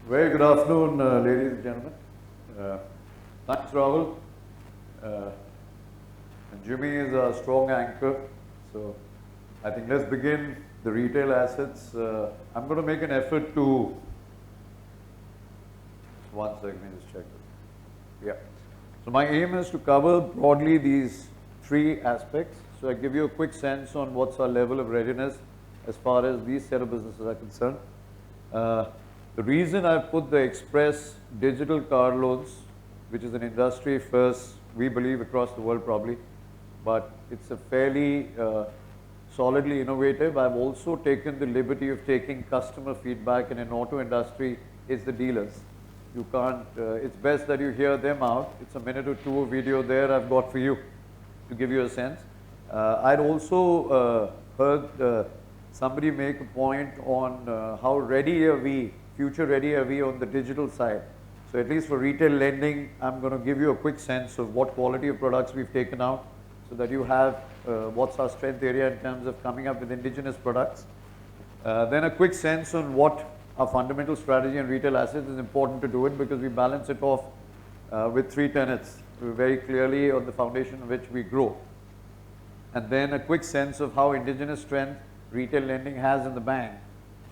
Very good afternoon, ladies and gentlemen. Uh, Thanks, Rahul. Uh, and Jimmy is a strong anchor. So I think let's begin the retail assets. I'm going to make an effort to, one second, let me just check this. Yeah. So my aim is to cover broadly these three aspects. So I give you a quick sense on what's our level of readiness as far as these set of businesses are concerned. The reason I've put the express digital car loans, which is an industry first, we believe across the world probably, but it's a fairly solidly innovative. I've also taken the liberty of taking customer feedback, and in auto industry, it's the dealers. You can't, it's best that you hear them out. It's a minute or two of video there I've got for you to give you a sense. I'd also heard somebody make a point on how ready are we, future ready are we on the digital side. So at least for retail lending, I'm going to give you a quick sense of what quality of products we've taken out so that you have what's our strength area in terms of coming up with indigenous products. Then a quick sense on what our fundamental strategy and retail assets is important to do it because we balance it off with three tenets very clearly on the foundation on which we grow. And then a quick sense of how indigenous strength retail lending has in the bank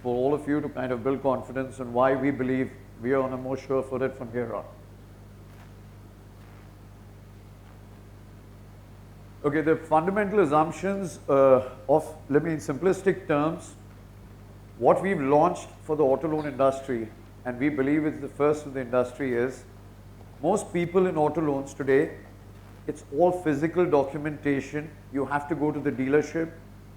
for all of you to kind of build confidence on why we believe we are on a more sure footed from here on. Okay, the fundamental assumptions of, let me in simplistic terms, what we've launched for the auto loan industry, and we believe it's the first of the industry, is most people in auto loans today, it's all physical documentation. You have to go to the dealership.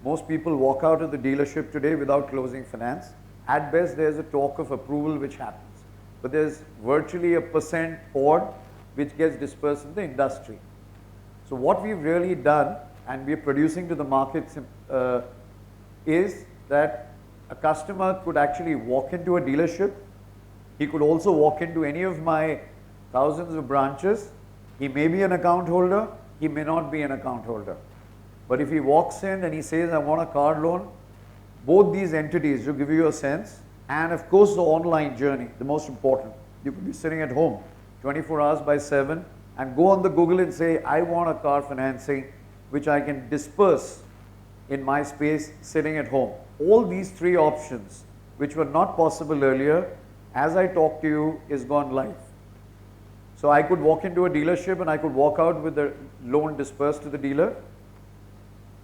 Most people walk out of the dealership today without closing finance. At best, there's a talk of approval which happens. But there's virtually a % odd which gets dispersed in the industry. So what we've really done, and we're producing to the markets, is that a customer could actually walk into a dealership. He could also walk into any of my thousands of branches. He may be an account holder, he may not be an account holder. But if he walks in and he says, I want a car loan, both these entities will give you a sense. And of course, the online journey, the most important. You could be sitting at home 24 hours by 7 and go on the Google and say, I want a car financing, which I can disperse in my space sitting at home. All these three options, which were not possible earlier, as I talk to you, is gone live. So I could walk into a dealership and I could walk out with the loan dispersed to the dealer.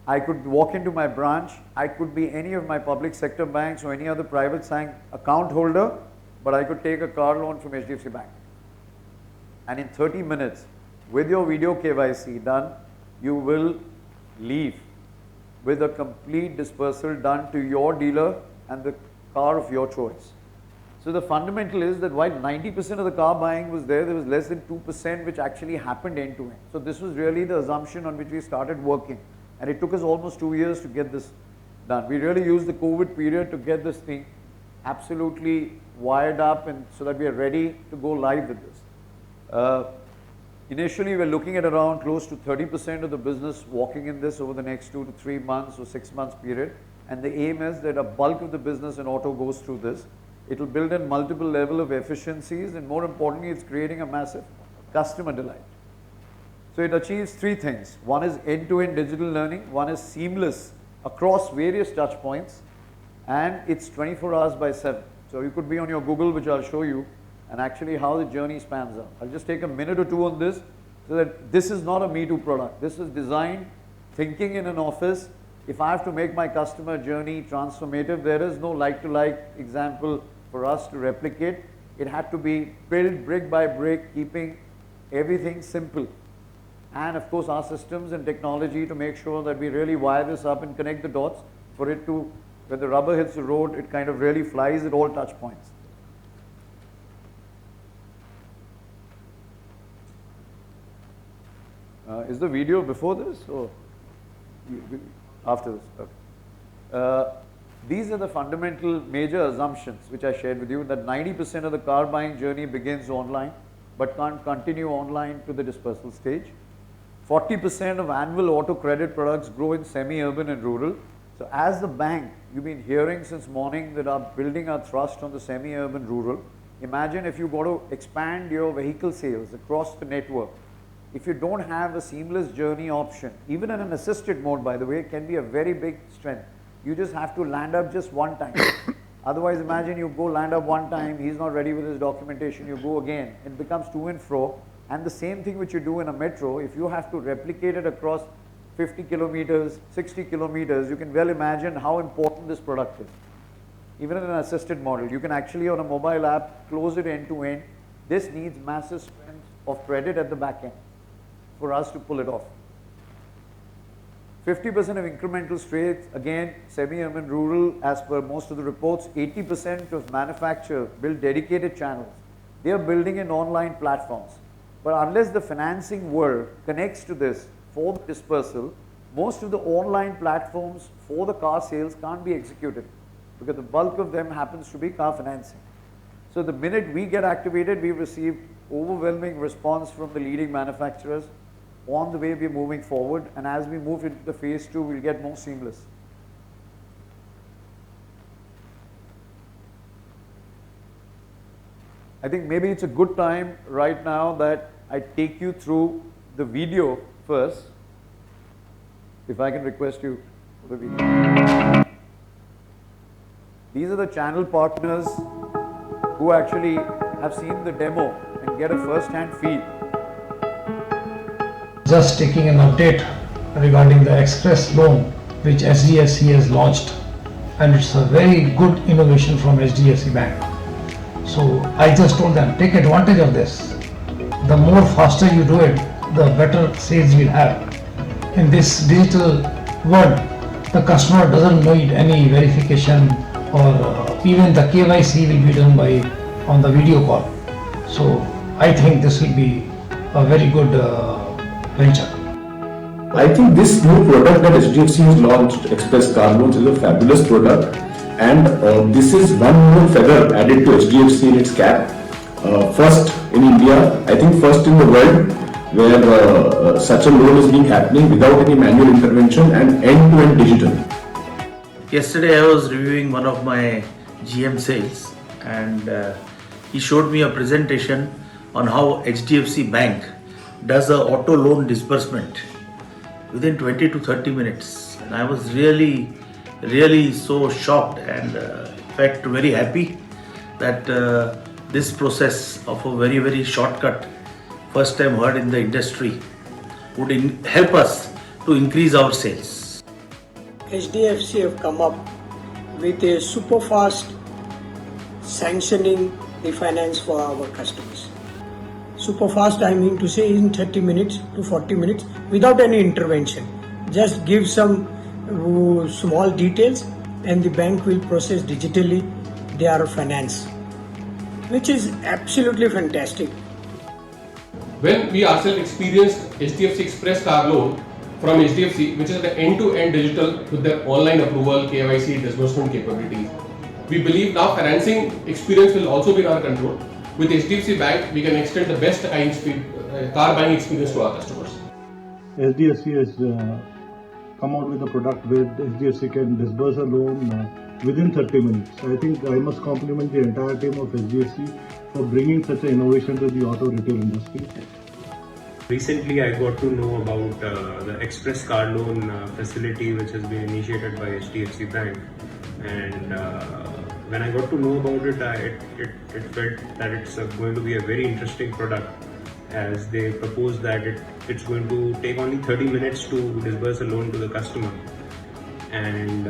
I could walk into my branch, I could be any of my public sector banks or any other private bank account holder, but I could take a car loan from HDFC Bank. And in 30 minutes, with your video KYC done, you will leave with a complete dispersal done to your dealer and the car of your choice. So the fundamental is that while 90% of the car buying was there, there was less than 2% which actually happened end to end. So this was really the assumption on which we started working. And it took us almost 2 years to get this done. We really used the COVID period to get this thing absolutely wired up and so that we are ready to go live with this. Initially, we're looking at around close to 30% of the business walking in this over the next 2 to 3 months or 6 months period. And the aim is that a bulk of the business in auto goes through this. It will build in multiple level of efficiencies, and more importantly, it's creating a massive customer delight. So it achieves three things. One is end-to-end digital learning. One is seamless across various touch points. And it's 24 hours by 7. So you could be on your Google, which I'll show you, and actually how the journey spans out. I'll just take a minute or two on this so that this is not a Me Too product. This is designed, thinking in an office. If I have to make my customer journey transformative, there is no like-to-like example for us to replicate. It had to be built brick by brick, keeping everything simple. And of course, our systems and technology to make sure that we really wire this up and connect the dots for it to, when the rubber hits the road, it kind of really flies at all touch points. Is the video before this or after this? Okay. These are the fundamental major assumptions which I shared with you, that 90% of the car buying journey begins online but can't continue online to the dispersal stage. 40% of annual auto credit products grow in semi-urban and rural. So as the bank, you've been hearing since morning that are building our thrust on the semi-urban rural. Imagine if you got to expand your vehicle sales across the network. If you don't have a seamless journey option, even in an assisted mode, by the way, can be a very big strength. You just have to land up just one time. Otherwise, imagine you go land up one time, he's not ready with his documentation, you go again. It becomes to and fro. And the same thing which you do in a metro, if you have to replicate it across 50 kilometers, 60 kilometers, you can well imagine how important this product is. Even in an assisted model, you can actually on a mobile app close it end to end. This needs massive strength of credit at the back end for us to pull it off. 50% of incremental trades, again, semi-urban, rural, as per most of the reports, 80% of manufacturers build dedicated channels. They are building in online platforms. But unless the financing world connects to this for the dispersal, most of the online platforms for the car sales can't be executed because the bulk of them happens to be car financing. So the minute we get activated, we've received overwhelming response from the leading manufacturers on the way we're moving forward, and as we move into the phase 2, we'll get more seamless. I think maybe it's a good time right now that I take you through the video first. If I can request you for the video. These are the channel partners who actually have seen the demo and get a first-hand feel. Just taking an update regarding the express loan which HDFC has launched, and it's a very good innovation from HDFC Bank. So I just told them, take advantage of this. The more faster you do it, the better sales you'll have. In this digital world, the customer doesn't need any verification, or even the KYC will be done on the video call. So I think this will be a very good venture. I think this new product that HDFC has launched, Express Car Loans, is a fabulous product, and this is one more feather added to HDFC in its cap. First in India, I think first in the world, where such a loan is being happening without any manual intervention and end-to-end digital. Yesterday I was reviewing one of my GM sales, and he showed me a presentation on how HDFC Bank does a auto loan disbursement within 20 to 30 minutes. And I was really so shocked and in fact very happy that this process of a very shortcut, first time heard in the industry, would help us to increase our sales. HDFC have come up with a super fast sanctioning refinance for our customers. Super fast, I mean to say, in 30 minutes to 40 minutes without any intervention. Just give some small details and the bank will process digitally their finance, which is absolutely fantastic. When we ourselves experienced HDFC Express Car Loan from HDFC, which is the end-to-end digital with their online approval, KYC, disbursement capabilities, we believe now financing experience will also be in our control. With HDFC Bank, we can extend the best car buying experience to our customers. HDFC has come out with a product where HDFC can disburse a loan within 30 minutes. I think I must compliment the entire team of HDFC for bringing such an innovation to the auto retail industry. Recently, I got to know about the Express Car Loan facility which has been initiated by HDFC Bank, and when I got to know about it, it felt that it's going to be a very interesting product, as they propose that it's going to take only 30 minutes to disburse a loan to the customer. And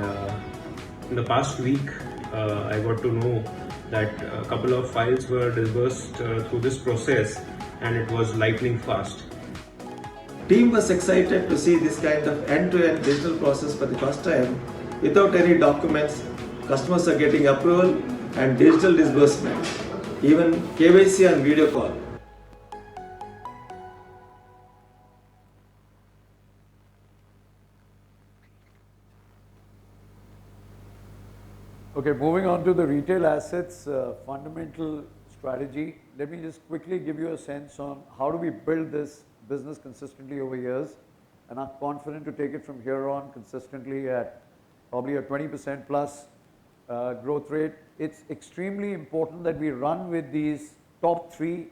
in the past week, I got to know that a couple of files were disbursed through this process, and it was lightning fast. Team was excited to see this kind of end-to-end digital process for the first time without any documents. Customers are getting approval and digital disbursement, even KYC and video call. Okay, moving on to the retail assets fundamental strategy. Let me just quickly give you a sense on how do we build this business consistently over years, and are confident to take it from here on consistently at probably a 20% plus growth rate it's extremely important that we run with these top three,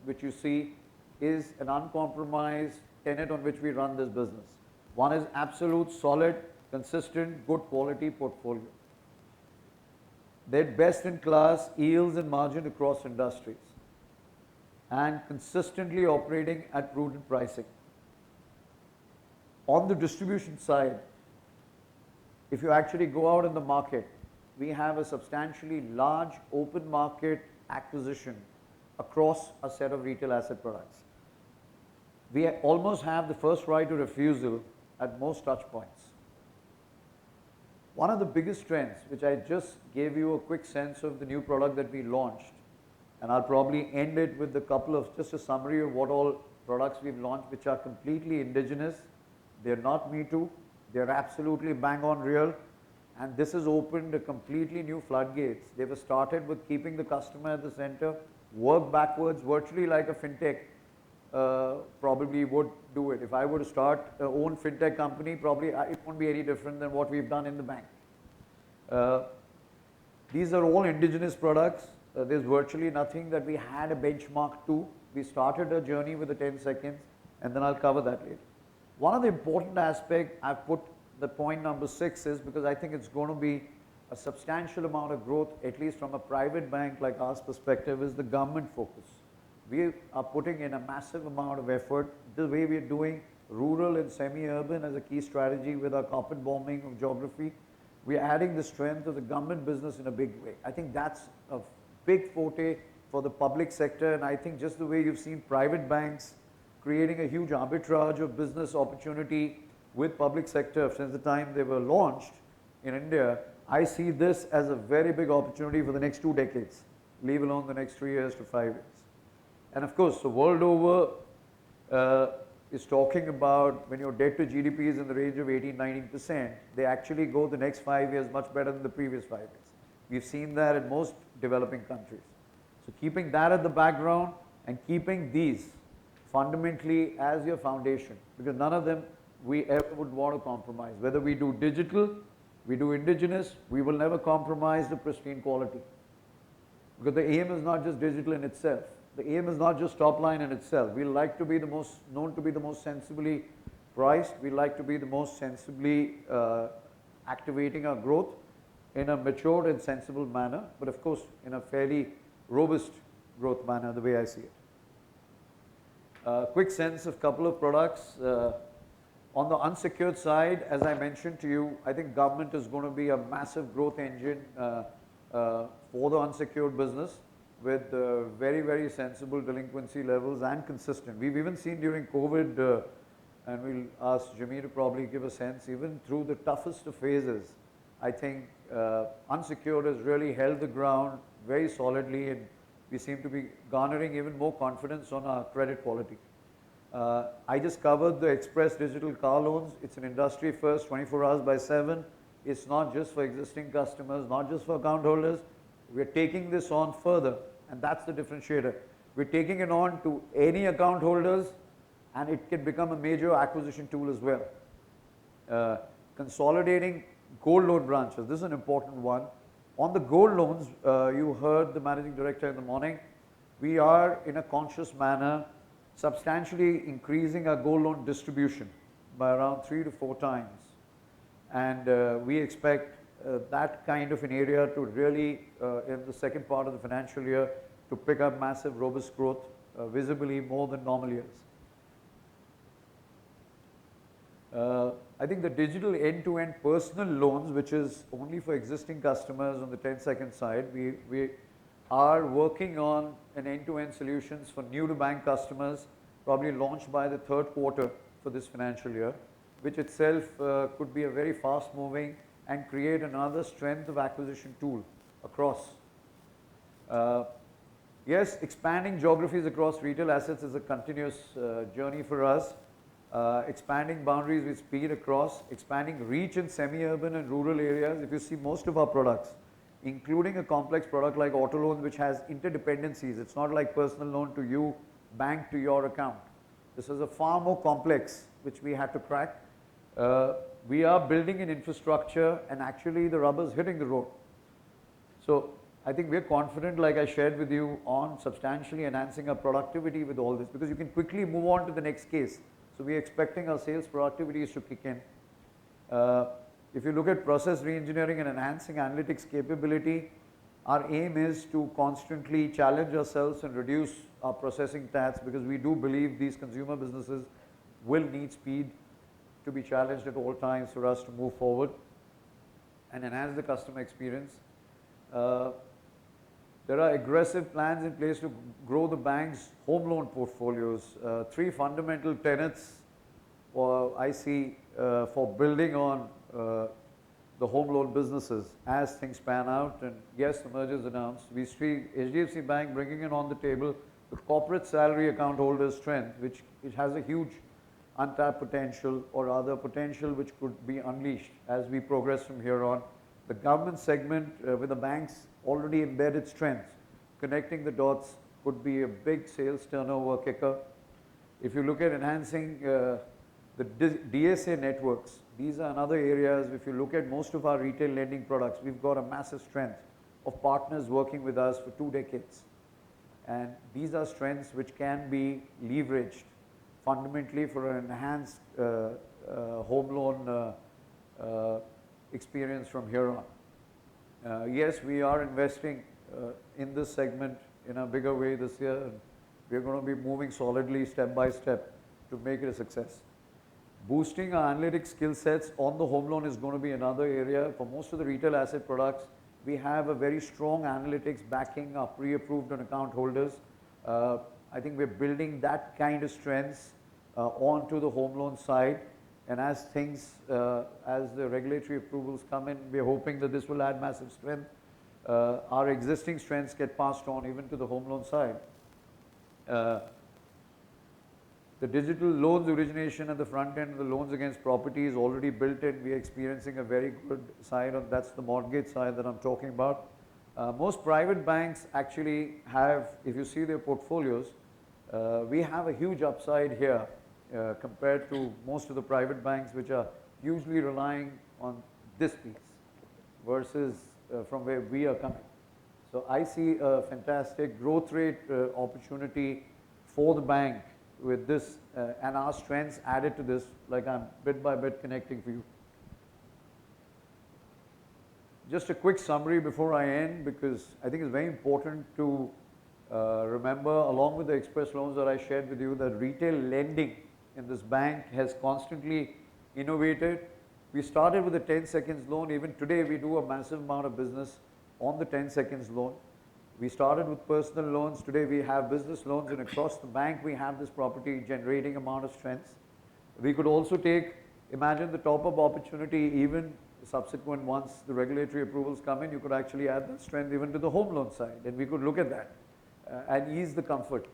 which you see is an uncompromised tenet on which we run this business. One is absolute, solid, consistent, good quality portfolio. They're best in class yields and margin across industries and consistently operating at prudent pricing. On the distribution side, if you actually go out in the market, we have a substantially large open market acquisition across a set of retail asset products. We almost have the first right of refusal at most touch points. One of the biggest strengths, which I just gave you a quick sense of the new product that we launched, and I'll probably end it with a couple of, just a summary of what all products we've launched, which are completely indigenous. They're not me too. They're absolutely bang on real. And this has opened a completely new floodgates. They were started with keeping the customer at the center, work backwards, virtually like a fintech probably would do it. If I were to start a own fintech company, probably it won't be any different than what we've done in the bank. These are all indigenous products. There's virtually nothing that we had a benchmark to. We started a journey with the 10 seconds, and then I'll cover that later. One of the important aspects I've put the point number 6 is because I think it's going to be a substantial amount of growth, at least from a private bank like ours perspective, is the government focus. We are putting in a massive amount of effort. The way we are doing rural and semi-urban as a key strategy with our carpet bombing of geography, we are adding the strength of the government business in a big way. I think that's a big forte for the public sector, and I think just the way you've seen private banks creating a huge arbitrage of business opportunity with public sector since the time they were launched in India, I see this as a very big opportunity for the next 2 decades, leave alone the next 3 years to 5 years. And of course, the world over is talking about when your debt to GDP is in the range of 18-19%, they actually go the next 5 years much better than the previous 5 years. We've seen that in most developing countries. So keeping that at the background and keeping these fundamentally as your foundation, because none of them we ever would want to compromise. Whether we do digital, we do indigenous, we will never compromise the pristine quality. Because the aim is not just digital in itself. The aim is not just top line in itself. We like to be the most, known to be the most sensibly priced. We like to be the most sensibly activating our growth in a matured and sensible manner, but of course in a fairly robust growth manner, the way I see it. Quick sense of couple of products. On the unsecured side, as I mentioned to you, I think government is going to be a massive growth engine for the unsecured business with very, very sensible delinquency levels and consistent. We've even seen during COVID, and we'll ask Jimmy to probably give a sense, even through the toughest of phases, I think unsecured has really held the ground very solidly, and we seem to be garnering even more confidence on our credit quality. I just covered the Express Digital Car Loans. It's an industry first, 24 hours by 7. It's not just for existing customers, not just for account holders. We're taking this on further, and that's the differentiator. We're taking it on to any account holders, and it can become a major acquisition tool as well. Consolidating gold loan branches, this is an important one. On the gold loans, you heard the managing director in the morning, we are in a conscious manner substantially increasing our gold loan distribution by around 3 to 4 times. And we expect that kind of an area to really, in the second part of the financial year, to pick up massive robust growth, visibly more than normal years. I think the digital end-to-end personal loans, which is only for existing customers on the 10-second side, we are working on an end-to-end solutions for new-to-bank customers, probably launched by the 3rd quarter for this financial year, which itself could be a very fast-moving and create another strength of acquisition tool across. Yes, expanding geographies across retail assets is a continuous journey for us. Expanding boundaries with speed across, expanding reach in semi-urban and rural areas. If you see most of our products, including a complex product like auto loan, which has interdependencies. It's not like personal loan to you, bank to your account. This is a far more complex, which we had to crack. We are building an infrastructure, and actually the rubber's hitting the road. So I think we're confident, like I shared with you, on substantially enhancing our productivity with all this, because you can quickly move on to the next case. So we're expecting our sales productivities to kick in. If you look at process reengineering and enhancing analytics capability, our aim is to constantly challenge ourselves and reduce our processing stats, because we do believe these consumer businesses will need speed to be challenged at all times for us to move forward and enhance the customer experience. There are aggressive plans in place to grow the bank's home loan portfolios. Three fundamental tenets I see for building on the home loan businesses as things pan out. And yes, the merger is announced. We see HDFC Bank bringing it on the table the corporate salary account holder strength, which it has a huge untapped potential, or other potential which could be unleashed as we progress from here on. The government segment with the bank's already embedded strengths, connecting the dots could be a big sales turnover kicker. If you look at enhancing the DSA networks, these are another areas. If you look at most of our retail lending products, we've got a massive strength of partners working with us for 2 decades. And these are strengths which can be leveraged fundamentally for an enhanced home loan experience from here on. Yes, we are investing in this segment in a bigger way this year, and we're going to be moving solidly step by step to make it a success. Boosting our analytic skill sets on the home loan is going to be another area. For most of the retail asset products, we have a very strong analytics backing our pre-approved and account holders. I think we're building that kind of strengths onto the home loan side. And as things, as the regulatory approvals come in, we're hoping that this will add massive strength. Our existing strengths get passed on even to the home loan side. The digital loans origination at the front end of the loans against property is already built in. We are experiencing a very good side of that's the mortgage side that I'm talking about. Most private banks actually have, if you see their portfolios, we have a huge upside here compared to most of the private banks, which are usually relying on this piece versus from where we are coming. So I see a fantastic growth rate opportunity for the bank with this and our strengths added to this, like I'm bit by bit connecting for you. Just a quick summary before I end, because I think it's very important to remember, along with the express loans that I shared with you, that retail lending in this bank has constantly innovated. We started with a 10 seconds loan. Even today we do a massive amount of business on the 10 seconds loan. We started with personal loans. Today we have business loans, and across the bank we have this property generating amount of strengths. We could also take, imagine the top-up opportunity, even subsequent once the regulatory approvals come in, you could actually add that strength even to the home loan side, and we could look at that and ease the comfort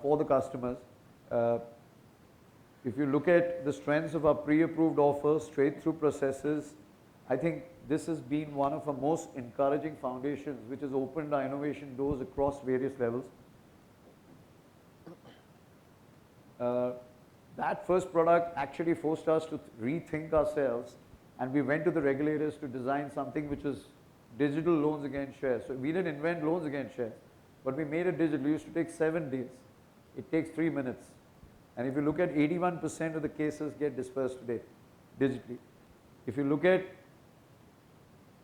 for the customers. If you look at the strengths of our pre-approved offers, straight-through processes, I think this has been one of our most encouraging foundations, which has opened our innovation doors across various levels. That first product actually forced us to rethink ourselves, and we went to the regulators to design something which is digital loans against shares. So we didn't invent loans against shares, but we made it digital. It used to take 7 days. It takes 3 minutes. And if you look at 81% of the cases get dispersed today digitally. If you look at,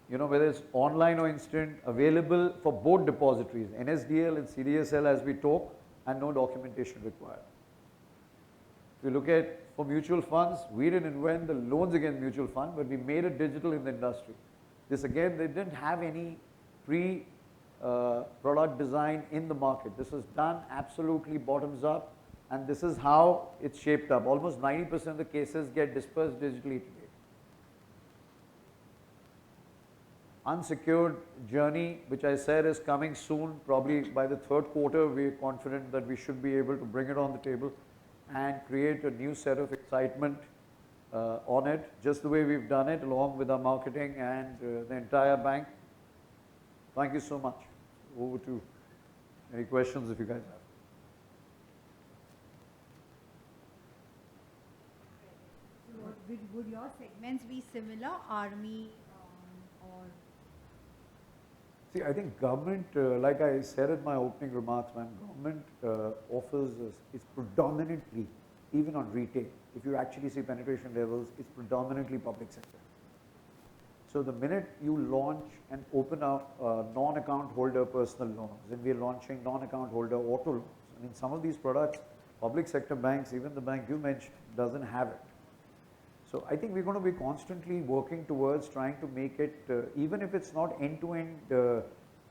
whether it's online or instant, available for both depositories, NSDL and CDSL as we talk, and no documentation required. If you look at for mutual funds, we didn't invent the loans against mutual fund, but we made it digital in the industry. This again, they didn't have any product design in the market. This is done absolutely bottoms up, and this is how it's shaped up. Almost 90% of the cases get dispersed digitally today. Unsecured journey, which I said is coming soon, probably by the 3rd quarter, we're confident that we should be able to bring it on the table and create a new set of excitement on it, just the way we've done it, along with our marketing and the entire bank. Thank you so much. Over to any questions if you guys have. Would your segments be similar, army or See, I think government, like I said in my opening remarks, man, government offers is predominantly, even on retail, if you actually see penetration levels, it's predominantly public sector. So the minute you launch and open up non-account holder personal loans, and we're launching non-account holder auto loans. I mean, some of these products, public sector banks, even the bank you mentioned, doesn't have it. So I think we're going to be constantly working towards trying to make it, even if it's not end-to-end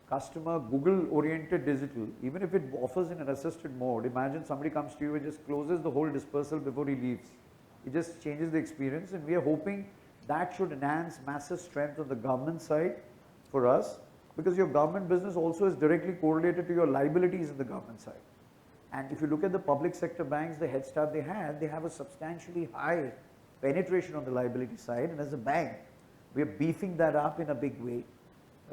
customer Google-oriented digital, even if it offers in an assisted mode. Imagine somebody comes to you and just closes the whole dispersal before he leaves. It just changes the experience, and we are hoping that should enhance massive strength on the government side for us, because your government business also is directly correlated to your liabilities in the government side. And if you look at the public sector banks, the head start they have a substantially high penetration on the liability side, and as a bank, we are beefing that up in a big way.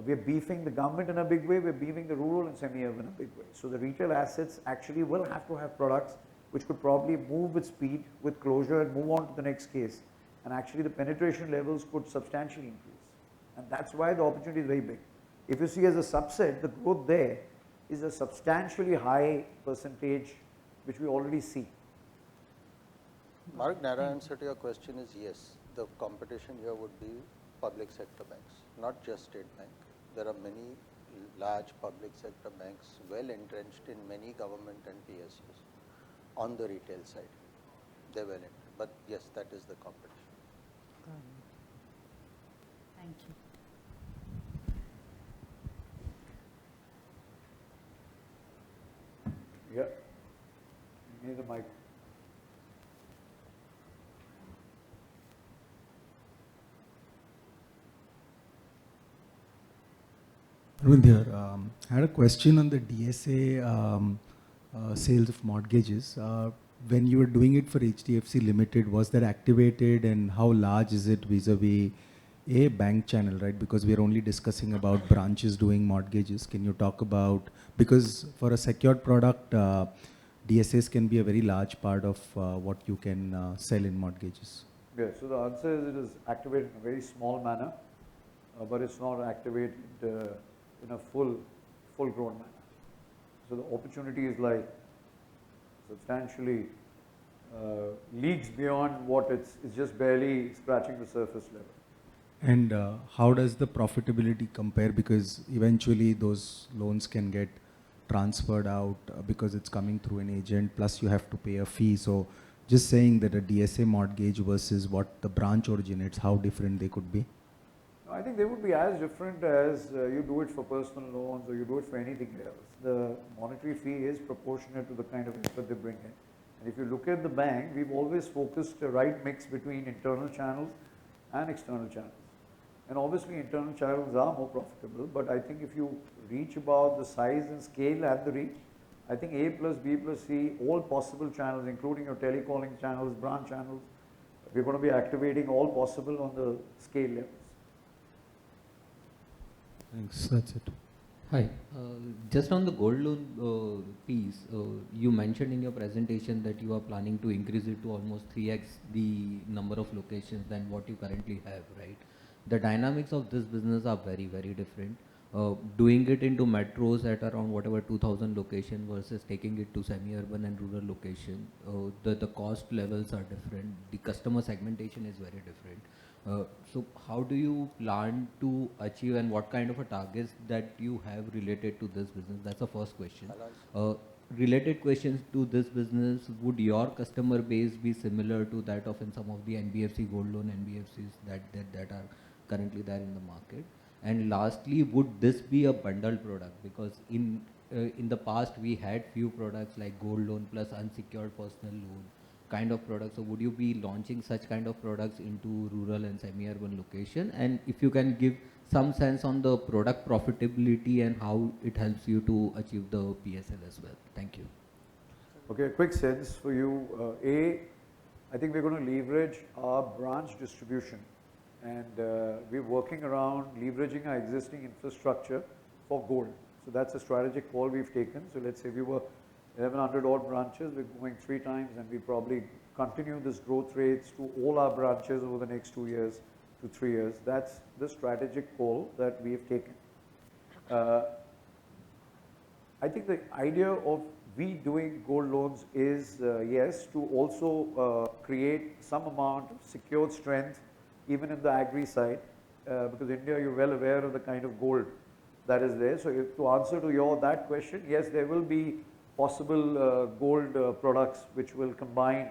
We are beefing the government in a big way, we are beefing the rural and semi-urban in a big way. So the retail assets actually will have to have products which could probably move with speed, with closure, and move on to the next case. And actually the penetration levels could substantially increase. And that's why the opportunity is very big. If you see as a subset, the growth there is a substantially high percentage which we already see. Mark, narrow answer to your question is yes. The competition here would be public sector banks, not just State Bank. There are many large public sector banks well entrenched in many government and PSUs on the retail side. They're well entrenched. But yes, that is the competition. Thank you. Yeah. You need the mic. Arvind here. I had a question on the DSA sales of mortgages. When you were doing it for HDFC Limited, was that activated, and how large is it vis-a-vis a bank channel, right? Because we are only discussing about branches doing mortgages. Can you talk about, because for a secured product, DSAs can be a very large part of what you can sell in mortgages. Yeah, so the answer is it is activated in a very small manner, but it's not activated in a full-grown manner. So the opportunity is like substantially leagues beyond what it's just barely scratching the surface level. And how does the profitability compare? Because eventually those loans can get transferred out because it's coming through an agent, plus you have to pay a fee. So just saying that a DSA mortgage versus what the branch originates, how different they could be? I think they would be as different as you do it for personal loans or you do it for anything else. The monetary fee is proportionate to the kind of effort they bring in. And if you look at the bank, we've always focused a right mix between internal channels and external channels. And obviously internal channels are more profitable, but I think if you reach about the size and scale and the reach, I think A plus B plus C, all possible channels, including your telecalling channels, branch channels, we're going to be activating all possible on the scale levels. Thanks, that's it. Hi, just on the gold loan piece, you mentioned in your presentation that you are planning to increase it to almost 3x the number of locations than what you currently have, right? The dynamics of this business are very, very different. Doing it into metros at around whatever 2000 location versus taking it to semi-urban and rural location, the cost levels are different, the customer segmentation is very different. So how do you plan to achieve, and what kind of a targets that you have related to this business? That's the first question. Related questions to this business, would your customer base be similar to that of in some of the NBFC gold loan NBFCs that are currently there in the market? And lastly, would this be a bundled product? Because in the past we had few products like gold loan plus unsecured personal loan kind of products. So would you be launching such kind of products into rural and semi-urban location? And if you can give some sense on the product profitability and how it helps you to achieve the PSL as well. Thank you. Okay, a quick sense for you. I think we're going to leverage our branch distribution, and we're working around leveraging our existing infrastructure for gold. So that's a strategic call we've taken. So let's say we were 1100 odd branches, we're going 3 times, and we probably continue this growth rates to all our branches over the next 2 years to 3 years. That's the strategic call that we have taken. I think the idea of we doing gold loans is, yes, to also create some amount of secured strength even in the agri side, because India, you're well aware of the kind of gold that is there. So to answer to that question, yes, there will be possible gold products which will combine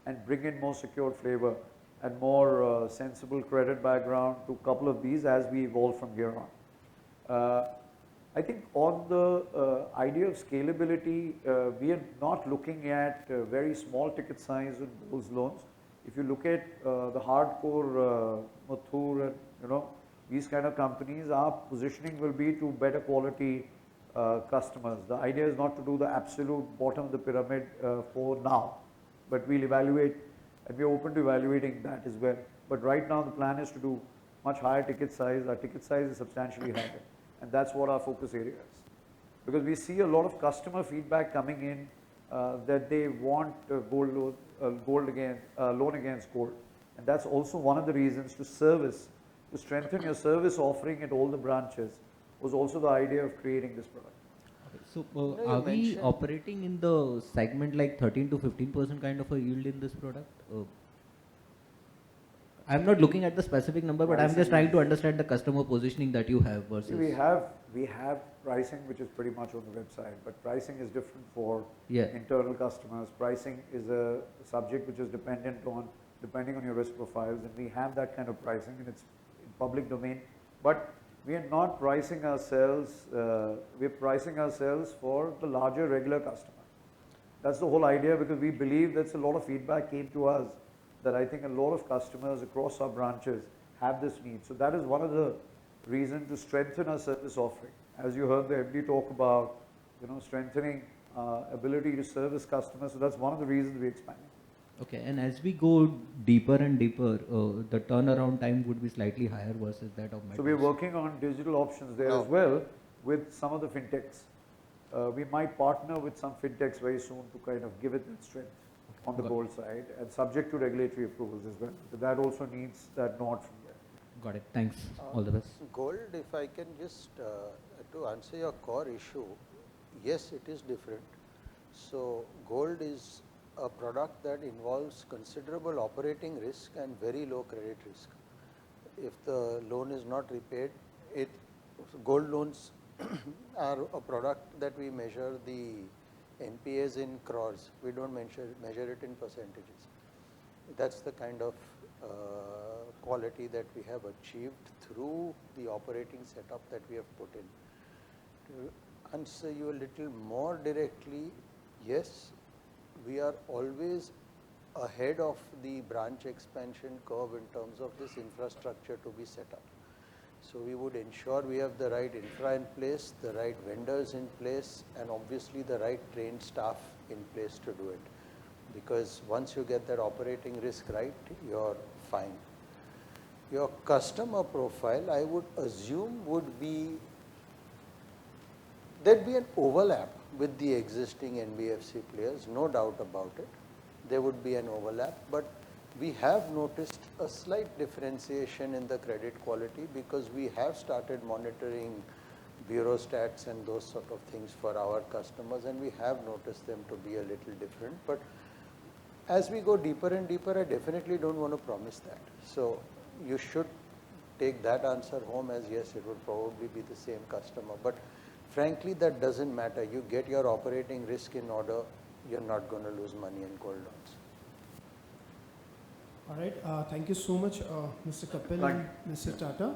and bring in more secured flavor and more sensible credit background to a couple of these as we evolve from here on. I think on the idea of scalability, we are not looking at very small ticket size in those loans. If you look at the hardcore Mathur and these kind of companies, our positioning will be to better quality customers. The idea is not to do the absolute bottom of the pyramid for now, but we'll evaluate, and we're open to evaluating that as well. But right now the plan is to do much higher ticket size. Our ticket size is substantially higher. And that's what our focus area is. Because we see a lot of customer feedback coming in that they want loan against gold. And that's also one of the reasons to strengthen your service offering at all the branches was also the idea of creating this product. Okay. So are we operating in the segment like 13 to 15% kind of a yield in this product? I'm not looking at the specific number, but I'm just trying to understand the customer positioning that you have versus. We have pricing which is pretty much on the website, but pricing is different for internal customers. Pricing is a subject which is depending on your risk profiles, and we have that kind of pricing, and it's in public domain. But we are not pricing ourselves. We're pricing ourselves for the larger regular customer. That's the whole idea, because we believe that's a lot of feedback came to us, that I think a lot of customers across our branches have this need. So that is one of the reasons to strengthen our service offering. As you heard the MD talk about, strengthening ability to service customers. So that's one of the reasons we're expanding. Okay, and as we go deeper and deeper, the turnaround time would be slightly higher versus that of metals. So we're working on digital options there as well with some of the fintechs. We might partner with some fintechs very soon to kind of give it that strength on the gold side, and subject to regulatory approvals as well. So that also needs that nod from there. Got it. Thanks. All the best. Gold, if I can just, to answer your core issue, yes, it is different. So gold is a product that involves considerable operating risk and very low credit risk. If the loan is not repaid, gold loans are a product that we measure the NPAs in crores. We don't measure it in percentages. That's the kind of quality that we have achieved through the operating setup that we have put in. To answer you a little more directly, yes, we are always ahead of the branch expansion curve in terms of this infrastructure to be set up. So we would ensure we have the right infra in place, the right vendors in place, and obviously the right trained staff in place to do it. Because once you get that operating risk right, you're fine. Your customer profile, I would assume, there'd be an overlap with the existing NBFC players, no doubt about it. There would be an overlap, but we have noticed a slight differentiation in the credit quality because we have started monitoring bureau stats and those sort of things for our customers, and we have noticed them to be a little different. But as we go deeper and deeper, I definitely don't want to promise that. So you should take that answer home as yes, it would probably be the same customer. But frankly, that doesn't matter. You get your operating risk in order, you're not going to lose money in gold loans. All right. Thank you so much, Mr. Kapil and Mr. Tata.